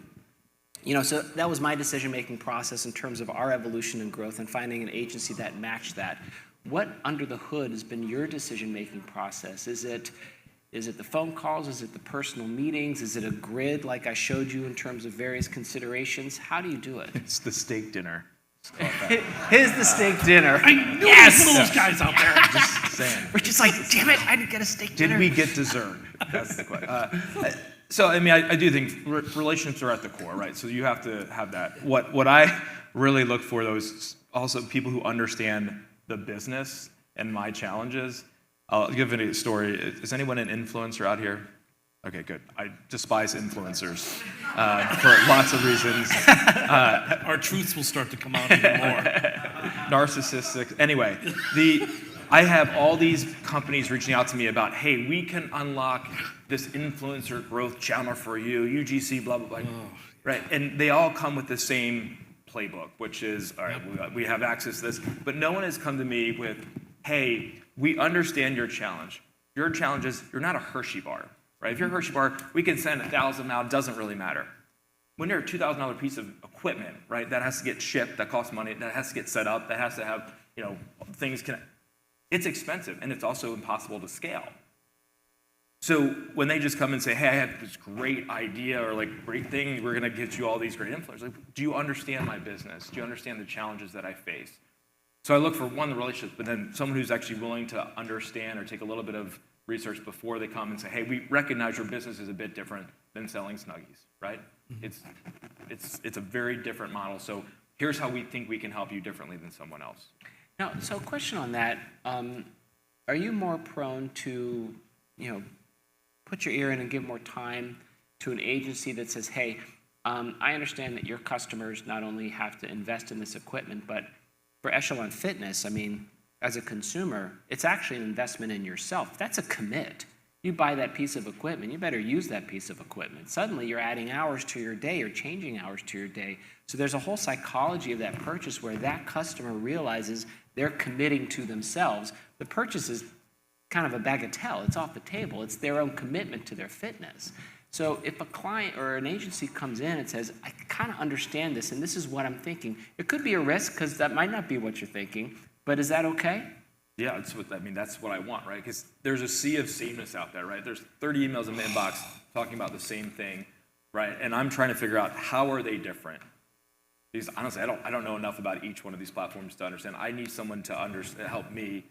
so that was my decision-making process in terms of our evolution and growth and finding an agency that matched that. What under the hood has been your decision-making process? Is it the phone calls? Is it the personal meetings? Is it a grid like I showed you in terms of various considerations? How do you do it? It's the steak dinner. Here's the steak dinner. I knew there was one of those guys out there. Just saying. We're just like, damn it, I didn't get a steak dinner. Did we get dessert? That's the question. So, I mean, I do think relationships are at the core, right? So you have to have that. What I really look for, though, is also people who understand the business and my challenges. I'll give a story. Is anyone an influencer out here? Okay, good. I despise influencers for lots of reasons. Our truths will start to come out even more. Narcissistic. Anyway, I have all these companies reaching out to me about, hey, we can unlock this influencer growth channel for you, UGC, blah, blah, blah. Oh. Right? And they all come with the same playbook, which is, all right, we have access to this. But no one has come to me with, hey, we understand your challenge. Your challenge is you're not a Hershey bar. Right? If you're a Hershey bar, we can send 1,000 out, doesn't really matter. When you're a $2,000 piece of equipment, right, that has to get shipped, that costs money, that has to get set up, that has to have, things it's expensive, and it's also impossible to scale. So when they just come and say, hey, I have this great idea or great thing, we're gonna get you all these great influencers, do you understand my business? Do you understand the challenges that I face? So I look for, one, the relationship, but then someone who's actually willing to understand or take a little bit of research before they come and say, hey, we recognize your business is a bit different than selling Snuggies, right? It's a very different model. So here's how we think we can help you differently than someone else. Now, so a question on that. Are you more prone to, put your ear in and give more time to an agency that says, hey, I understand that your customers not only have to invest in this equipment, but for Echelon Fitness, I mean, as a consumer, it's actually an investment in yourself. That's a commit. You buy that piece of equipment, you better use that piece of equipment. Suddenly you're adding hours to your day or changing hours to your day. So there's a whole psychology of that purchase where that customer realizes they're committing to themselves. The purchase is kind of a bagatelle. It's off the table. It's their own commitment to their fitness. So if a client or an agency comes in and says, I kind of understand this and this is what I'm thinking, it could be a risk because that might not be what you're thinking. But is that okay? Yeah, that's what I want, right? Because there's a sea of sameness out there, right? There's 30 emails in my inbox talking about the same thing, right? And I'm trying to figure out how are they different. Because honestly, I don't know enough about each one of these platforms to understand. I need someone to help me,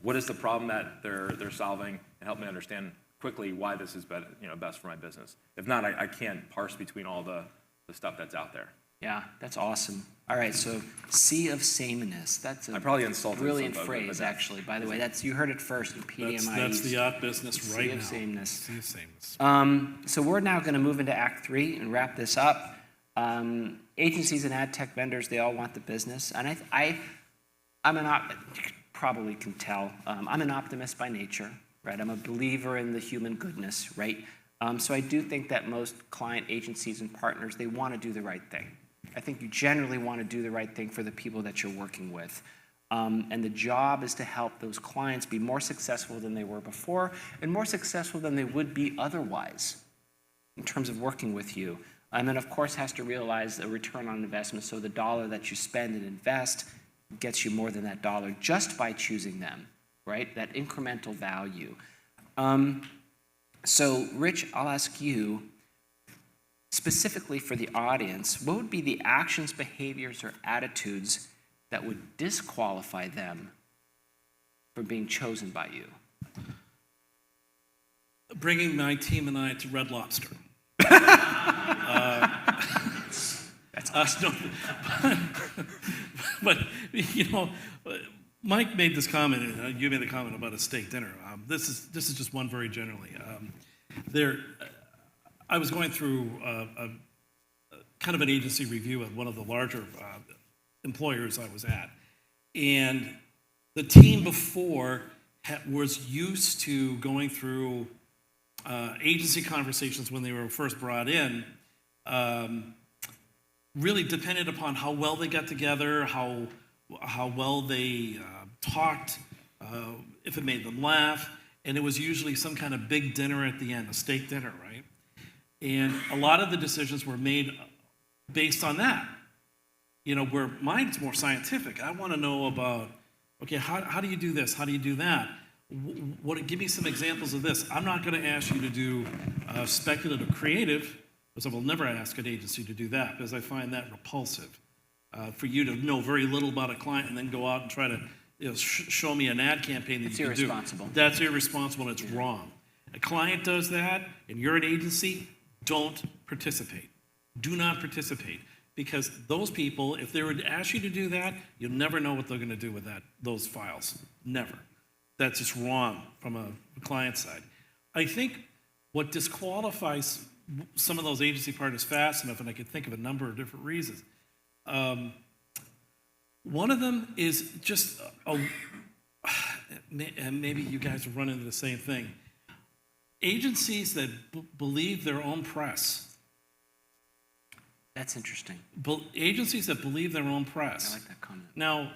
what is the problem that they're solving, and help me understand quickly why this is better, best for my business. If not, I can't parse between all the stuff that's out there. Yeah, that's awesome. All right, so sea of sameness. That's a I probably insulted brilliant somebody, phrase, actually. By the way, you heard it first in PDMI. That's the yacht business right now. Sea of sameness. Sea of sameness. So we're now going to move into Act 3 and wrap this up. Agencies and ad tech vendors, they all want the business. And you probably can tell, I'm an optimist by nature, right? I'm a believer in the human goodness, right? So I do think that most client agencies and partners, they want to do the right thing. I think you generally want to do the right thing for the people that you're working with. And the job is to help those clients be more successful than they were before and more successful than they would be otherwise in terms of working with you. And then, of course, has to realize a return on investment. So the dollar that you spend and invest gets you more than that dollar just by choosing them, right? That incremental value. So, Rich, I'll ask you, specifically for the audience, what would be the actions, behaviors, or attitudes that would disqualify them from being chosen by you? Bringing my team and I to Red Lobster. That's awesome. But, Mike made this comment, and you made a comment about a steak dinner. This is just one very generally. I was going through a kind of an agency review at one of the larger employers I was at, and the team before was used to going through agency conversations when they were first brought in, really depended upon how well they got together, how well they talked, if it made them laugh, and it was usually some kind of big dinner at the end, a steak dinner, right? And a lot of the decisions were made based on that. You know, where mine's more scientific. I want to know about, okay, how do you do this? How do you do that? Give me some examples of this. I'm not going to ask you to do speculative creative, because I will never ask an agency to do that, because I find that repulsive. For you to know very little about a client and then go out and try to show me an ad campaign that It's you can do. irresponsible. That's irresponsible and it's wrong. A client does that and you're an agency, don't participate. Do not participate. Because those people, if they were to ask you to do that, you'll never know what they're going to do with those files. Never. That's just wrong from a client side. I think what disqualifies some of those agency partners fast enough, and I can think of a number of different reasons. One of them is just, and maybe you guys will run into the same thing. Agencies that believe their own press. That's interesting. Agencies that believe their own press. I like that comment. Now,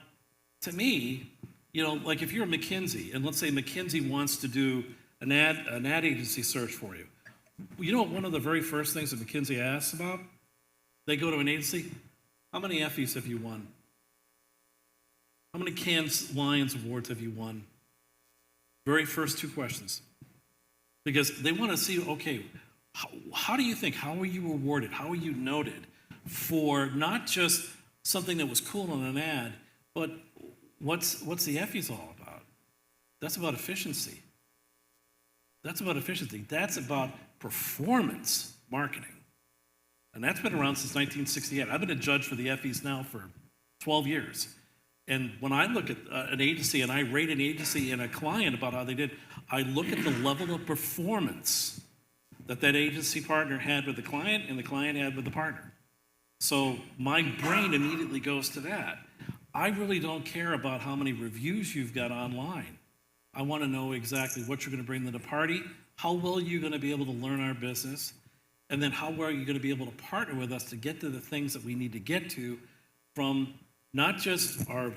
to me, like if you're McKinsey, and let's say McKinsey wants to do an ad agency search for you. You know what one of the very first things that McKinsey asks about? They go to an agency, how many Effies have you won? How many Cannes Lions Awards have you won? Very first two questions. Because they want to see, okay, how do you think, how are you rewarded, how are you noted for not just something that was cool on an ad, but what's the Effies all about? That's about efficiency. That's about efficiency. That's about performance marketing. And that's been around since 1968. I've been a judge for the Effies now for 12 years. And when I look at an agency and I rate an agency and a client about how they did, I look at the level of performance that agency partner had with the client and the client had with the partner. So my brain immediately goes to that. I really don't care about how many reviews you've got online. I want to know exactly what you're going to bring to the party, how well you're going to be able to learn our business, and then how well you're going to be able to partner with us to get to the things that we need to get to from not just our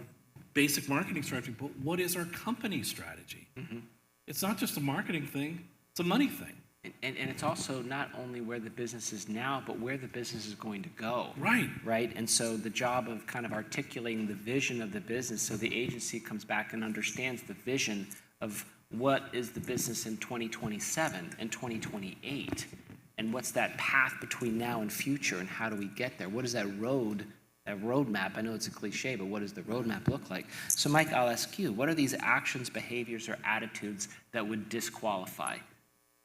basic marketing strategy, but what is our company strategy? Mm-hmm. It's not just a marketing thing, it's a money thing. And it's also not only where the business is now, but where the business is going to go. Right. Right? And so the job of kind of articulating the vision of the business so the agency comes back and understands the vision of what is the business in 2027 and 2028, and what's that path between now and future, and how do we get there? What is that roadmap? I know it's a cliche, but what does the roadmap look like? So Mike, I'll ask you, what are these actions, behaviors, or attitudes that would disqualify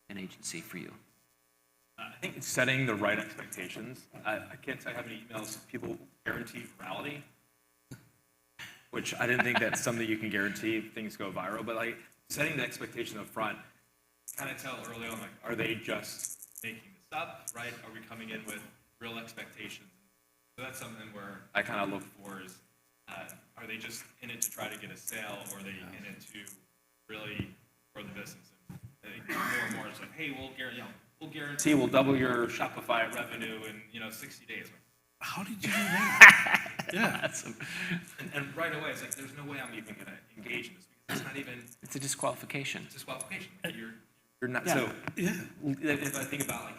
an agency for you? I think it's setting the right expectations. I can't tell you how many emails people guarantee virality, which I didn't think that's something you can guarantee if things go viral, but like setting the expectation up front, kind of tell early on, like, are they just making this up, right? Are we coming in with real expectations? So that's something where I kind of look for is, are they just in it to try to get a sale, or are they in it to really grow the business? And more and more, it's like, hey, we'll guarantee we'll double your Shopify revenue in 60 days. How did you do that? Yeah. And right away, it's like, there's no way I'm even going to engage in this because it's not even. It's a disqualification. It's disqualification. Like you're not. Yeah. So Yeah. If I think about like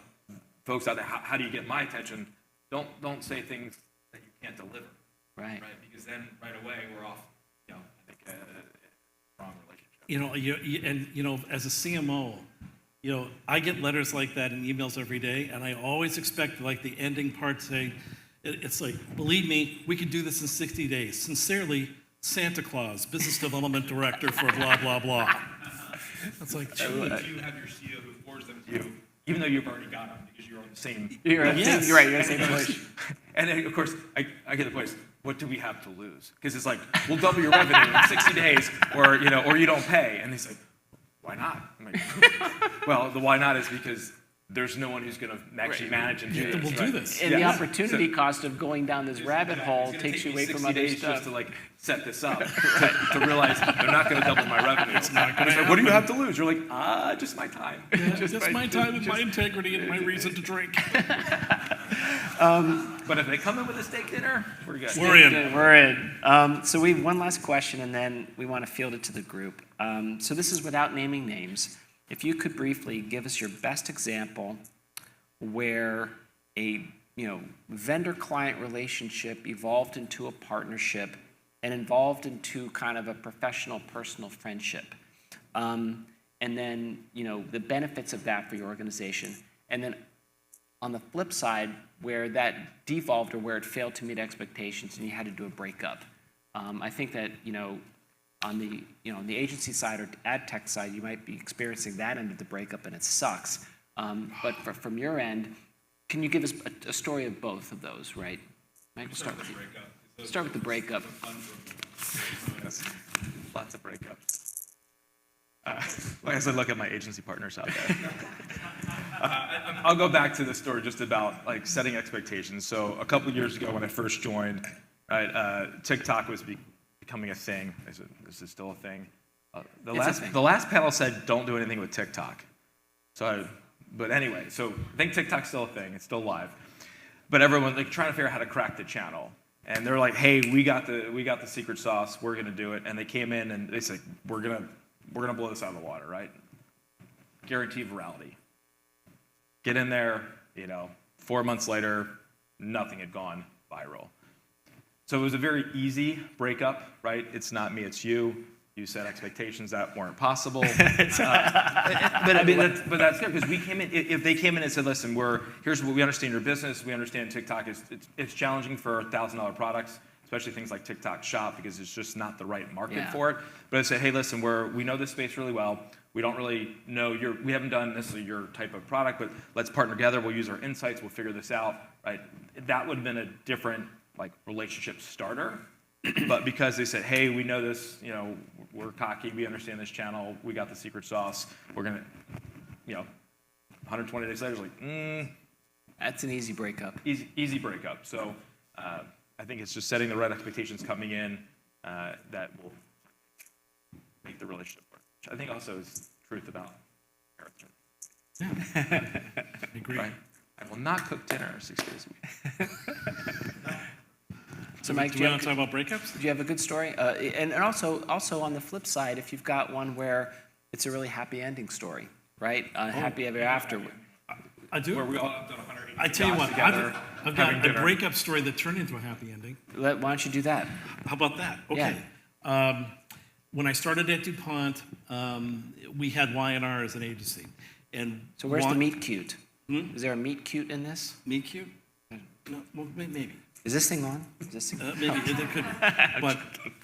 folks out there, how do you get my attention? Don't say things that you can't deliver. Right. Right. Because then right away we're off. I think wrong relationship. As a CMO, I get letters like that and emails every day, and I always expect like the ending part to say, it's like, believe me, we could do this in 60 days. Sincerely, Santa Claus, Business Development Director for blah, blah, blah. It's like, Do you have your CEO who forwards them to you, even though you've already got them because you're on the same. You're right. Yes. You're right. You're on the same page. And then, of course, I get the point. What do we have to lose? Because it's like, we'll double your revenue in 60 days, or you don't pay. And he's like, why not? I'm like, well, the why not is because there's no one who's going to actually manage and do We'll this. do right? this. And the Yeah. opportunity cost of going down this rabbit hole It's gonna takes take you me away from 60 other days stuff. just to like set this up to realize they're not going to double my revenue. It's not going to happen. What do you have to lose? You're like, just my time. Just my time and my integrity and my reason to drink. But if they come in with a steak dinner, we're good. We're in. We're in. So we have one last question, and then we want to field it to the group. So this is without naming names. If you could briefly give us your best example where a vendor-client relationship evolved into a partnership and evolved into kind of a professional, personal friendship, and then the benefits of that for your organization, and then on the flip side, where that devolved or where it failed to meet expectations and you had to do a breakup. I think that on the agency side or ad tech side, you might be experiencing that end of the breakup and it sucks. But from your end, can you give us a story of both of those, right? We'll start with you. Start with the breakup. Lots of breakups. Like I said, look at my agency partners out there. I'll go back to the story just about like setting expectations. So a couple years ago when I first joined, right, TikTok was becoming a thing. Is it still a thing? The last panel said don't do anything with TikTok. But anyway, so I think TikTok's still a thing. It's still live. But everyone like trying to figure out how to crack the channel. And they're like, hey, we got the secret sauce. We're gonna do it. And they came in and they said, we're gonna blow this out of the water, right? Guaranteed virality. Get in there, 4 months later, nothing had gone viral. So it was a very easy breakup, right? It's not me, it's you. You set expectations that weren't possible. But that's good because we came in. If they came in and said, "Listen, here's what we understand your business. We understand TikTok it's challenging for $1,000 products, especially things like TikTok Shop because it's just not the right market for it." But I said, "Hey, listen, we know this space really well. We don't really know we haven't done necessarily your type of product, but let's partner together. We'll use our insights. We'll figure this out." Right? That would have been a different relationship starter. But because they said, hey, we know this, we're cocky, we understand this channel, we got the secret sauce, we're going to, 120 days later, it's like, That's an easy breakup. Easy breakup. So I think it's just setting the right expectations coming in that will make the relationship work. Which I think also is truth about character. Yeah. I agree. Right? I will not cook dinner 6 days a week. So Mike, do you want to talk about breakups? Do you have a good story? And also on the flip side, if you've got one where it's a really happy ending story, right? Happy ever after. I do. Where we all have done 180 I tell you what, together, I've got having a dinner. breakup story that turned into a happy ending. Why don't you do that? How about that? Okay. When I started at DuPont, we had Y&R as an agency. And So where's the meet cute? Is there a meet cute in this? Meet cute? No, well, maybe. Is this thing on? Maybe it could be. But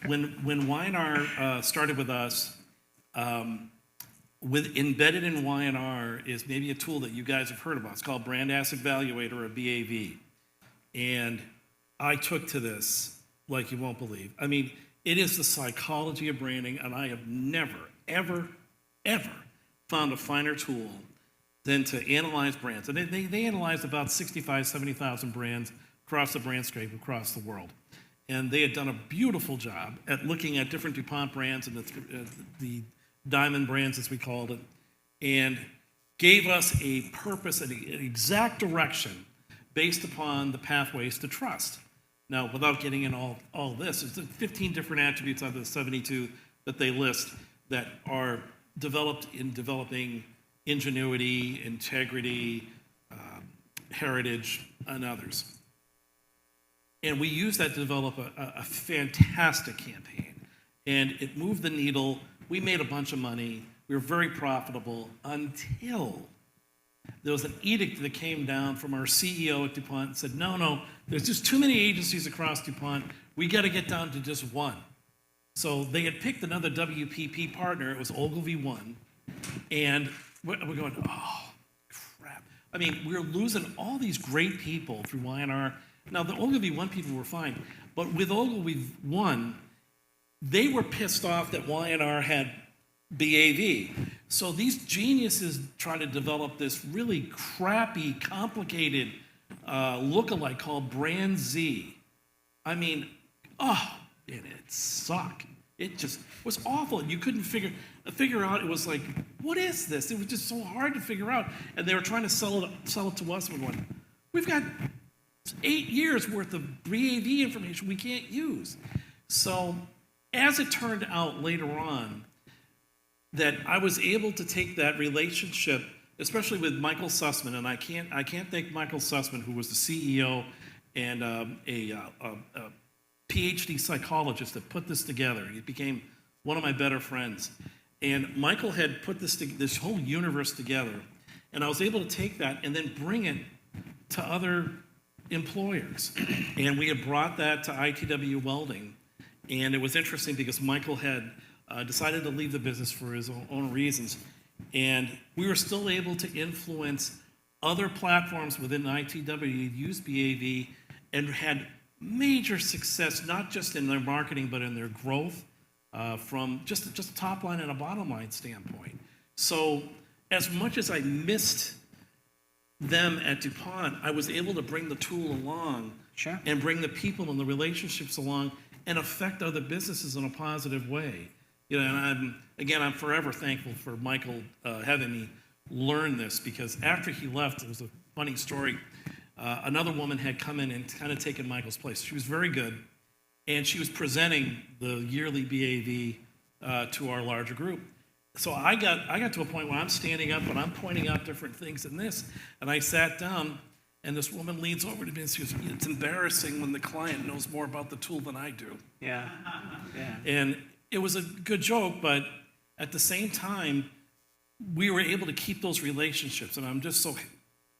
when Y&R started with us, embedded in Y&R is maybe a tool that you guys have heard about. It's called Brand Asset Evaluator, or BAV. And I took to this like you won't believe. I mean, it is the psychology of branding, and I have never, ever, ever found a finer tool than to analyze brands. And they analyzed about 65, 70,000 brands across the brandscape across the world. And they had done a beautiful job at looking at different DuPont brands and the diamond brands, as we called it, and gave us a purpose and an exact direction based upon the pathways to trust. Now, without getting in all this, there's 15 different attributes out of the 72 that they list that are developed in developing ingenuity, integrity, heritage, and others. And we used that to develop a fantastic campaign. And it moved the needle. We made a bunch of money. We were very profitable until there was an edict that came down from our CEO at DuPont and said, no, there's just too many agencies across DuPont. We got to get down to just one. So they had picked another WPP partner. It was Ogilvy One. And we're going, oh, crap. I mean, we're losing all these great people through Y&R. Now, the Ogilvy One people were fine, but with Ogilvy One, they were pissed off that Y&R had BAV. So these geniuses try to develop this really crappy, complicated look-alike called Brand Z. I mean, and it sucked. It just was awful. You couldn't figure out. It was like, what is this? It was just so hard to figure out. And they were trying to sell it to us. And we're going, we've got 8 years worth of BAV information we can't use. So as it turned out later on, that I was able to take that relationship, especially with Michael Sussman, and I can't thank Michael Sussman, who was the CEO and a PhD psychologist that put this together. He became one of my better friends. And Michael had put this whole universe together, and I was able to take that and then bring it to other employers. And we had brought that to ITW Welding, and it was interesting because Michael had decided to leave the business for his own reasons, and we were still able to influence other platforms within ITW to use BAV and had major success, not just in their marketing, but in their growth from just a top line and a bottom line standpoint. So as much as I missed them at DuPont, I was able to bring the tool along and bring the people and the relationships along and affect other businesses in a positive way. And I'm forever thankful for Michael having me learn this, because after he left, it was a funny story. Another woman had come in and kind of taken Michael's place. She was very good, and she was presenting the yearly BAV to our larger group. So I got to a point where I'm standing up and I'm pointing out different things in this, and I sat down, and this woman leans over to me and she goes, "It's embarrassing when the client knows more about the tool than I do." Yeah. And it was a good joke, but at the same time, we were able to keep those relationships, and I'm just so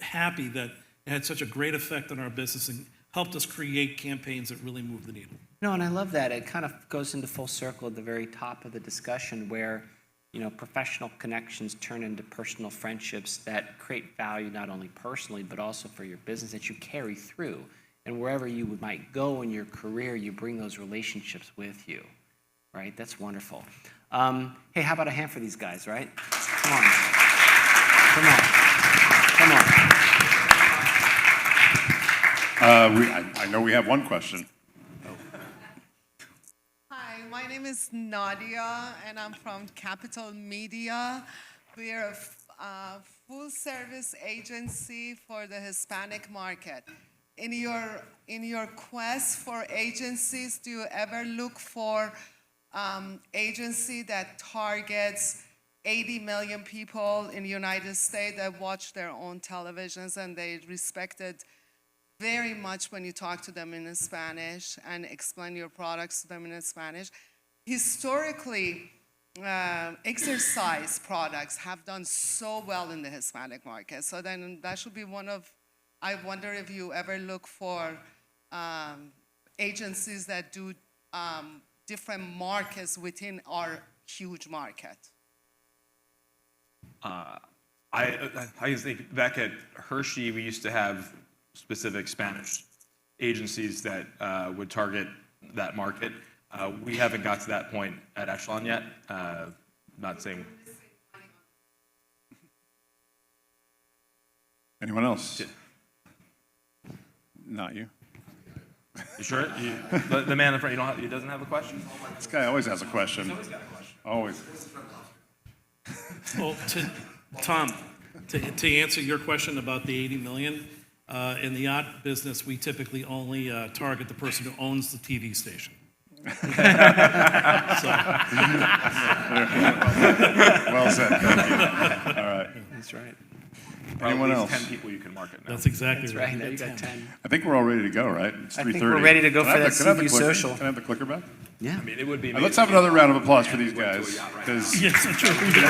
happy that it had such a great effect on our business and helped us create campaigns that really moved the needle. No, and I love that. It kind of goes into full circle at the very top of the discussion where, professional connections turn into personal friendships that create value not only personally, but also for your business that you carry through. And wherever you might go in your career, you bring those relationships with you, right? That's wonderful. Hey, how about a hand for these guys, right? Come on. I know we have one question. Hi, my name is Nadia, and I'm from Capital Media. We're a full-service agency for the Hispanic market. In your quest for agencies, do you ever look for agency that targets 80 million people in the United States that watch their own televisions, and they respect it very much when you talk to them in Spanish and explain your products to them in Spanish? Historically, exercise products have done so well in the Hispanic market. So then that should be I wonder if you ever look for agencies that do different markets within our huge market. I think back at Hershey, we used to have specific Spanish agencies that would target that market. We haven't got to that point at Echelon yet. Not saying. Anyone else? Not you. You sure? The man in front, he doesn't have a question? This guy always has a question. Always. Well, Tom, to answer your question about the 80 million, in the yacht business, we typically only target the person who owns the TV station. Well said. Thank you. All right. That's right. Anyone else? 10 people you can market now. That's exactly That's right. right. Now you got 10. I think we're all ready to go, right? It's 3:30. I think we're ready to go for that CU social. Can I have the clicker back? Yeah. I mean, it would be. Let's have another round of applause for these guys. Because Yes, I'm sure we do.